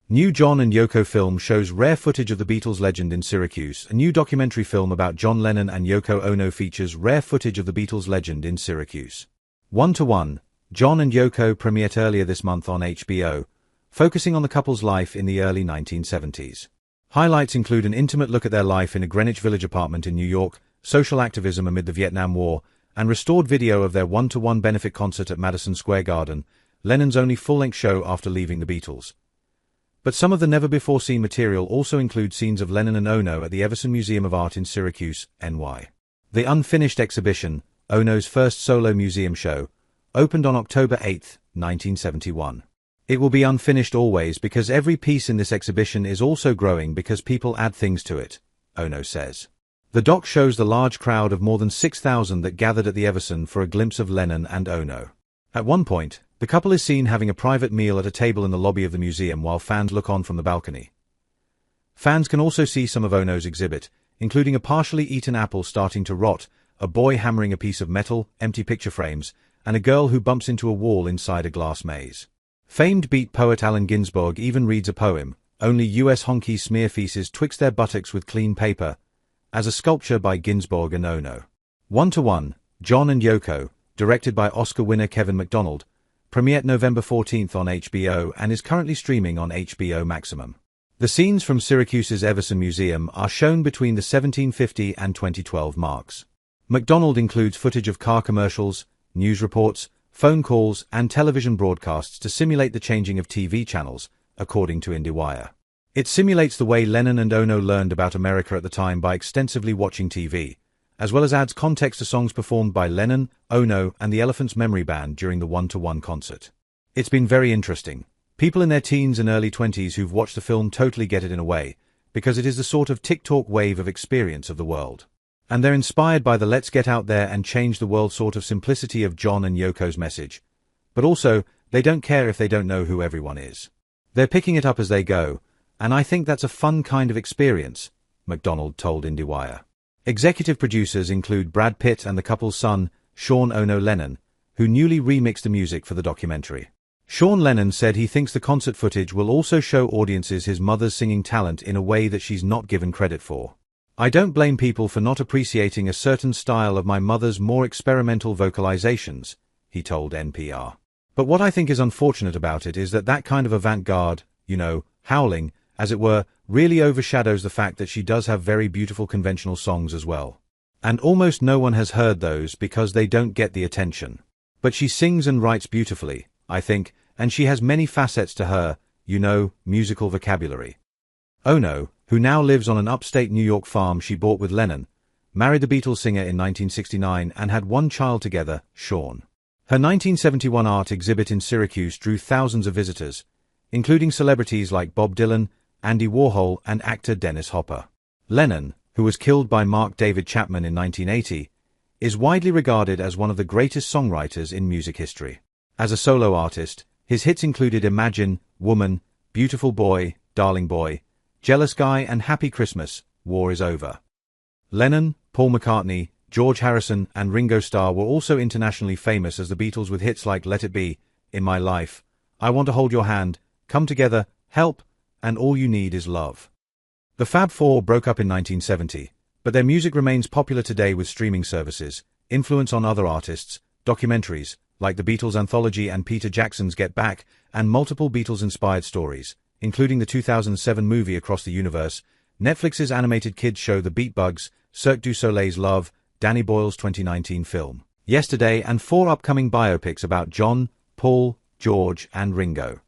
New John and Yoko film shows rare footage of the Beatles legend in Syracuse. A new documentary film about John Lennon and Yoko Ono features rare footage of the Beatles legend in Syracuse. 1:1, John and Yoko premiered earlier this month on HBO, focusing on the couple's life in the early 1970s. Highlights include an intimate look at their life in a Greenwich Village apartment in New York, social activism amid the Vietnam War, and restored video of their 1:1 benefit concert at Madison Square Garden, Lennon's only full-length show after leaving the Beatles. But some of the never-before-seen material also includes scenes of Lennon and Ono at the Everson Museum of Art in Syracuse, NY. The unfinished exhibition, Ono's first solo museum show, opened on October 8, 1971. It will be unfinished always because every piece in this exhibition is also growing because people add things to it, Ono says. The doc shows the large crowd of more than 6,000 that gathered at the Everson for a glimpse of Lennon and Ono. At one point, the couple is seen having a private meal at a table in the lobby of the museum while fans look on from the balcony. Fans can also see some of Ono's exhibit, including a partially eaten apple starting to rot, a boy hammering a piece of metal, empty picture frames, and a girl who bumps into a wall inside a glass maze. Famed beat poet Allen Ginsberg even reads a poem, "Only US honkies smear feces twixt their buttocks with clean paper," as a sculpture by Ginsberg and Ono. 1:1, John and Yoko, directed by Oscar winner Kevin MacDonald, premiered November 14 on HBO and is currently streaming on HBO Maximum. The scenes from Syracuse's Everson Museum are shown between the 1750 and 2012 marks. MacDonald includes footage of car commercials, news reports, phone calls, and television broadcasts to simulate the changing of TV channels, according to IndieWire. It simulates the way Lennon and Ono learned about America at the time by extensively watching TV, as well as adds context to songs performed by Lennon, Ono, and the Elephants Memory Band during the 1:1 concert. It's been very interesting. People in their teens and early 20s who've watched the film totally get it in a way, because it is the sort of TikTok wave of experience of the world. And they're inspired by the let's get out there and change the world sort of simplicity of John and Yoko's message. But also, they don't care if they don't know who everyone is. They're picking it up as they go, and I think that's a fun kind of experience, MacDonald told IndieWire. Executive producers include Brad Pitt and the couple's son, Sean Ono Lennon, who newly remixed the music for the documentary. Sean Lennon said he thinks the concert footage will also show audiences his mother's singing talent in a way that she's not given credit for. "I don't blame people for not appreciating a certain style of my mother's more experimental vocalizations," he told NPR. "But what I think is unfortunate about it is that kind of avant-garde, howling, as it were, really overshadows the fact that she does have very beautiful conventional songs as well. And almost no one has heard those because they don't get the attention. But she sings and writes beautifully, I think, and she has many facets to her, musical vocabulary." Ono, who now lives on an upstate New York farm she bought with Lennon, married the Beatles singer in 1969 and had one child together, Sean. Her 1971 art exhibit in Syracuse drew thousands of visitors, including celebrities like Bob Dylan, Andy Warhol, and actor Dennis Hopper. Lennon, who was killed by Mark David Chapman in 1980, is widely regarded as one of the greatest songwriters in music history. As a solo artist, his hits included Imagine, Woman, Beautiful Boy, Darling Boy, Jealous Guy, and Happy Christmas, War Is Over. Lennon, Paul McCartney, George Harrison, and Ringo Starr were also internationally famous as the Beatles with hits like Let It Be, In My Life, I Want to Hold Your Hand, Come Together, Help, and All You Need Is Love. The Fab Four broke up in 1970, but their music remains popular today with streaming services, influence on other artists, documentaries, like the Beatles anthology and Peter Jackson's Get Back, and multiple Beatles-inspired stories, including the 2007 movie Across the Universe, Netflix's animated kids show The Beat Bugs, Cirque du Soleil's Love, Danny Boyle's 2019 film Yesterday, and 4 upcoming biopics about John, Paul, George, and Ringo.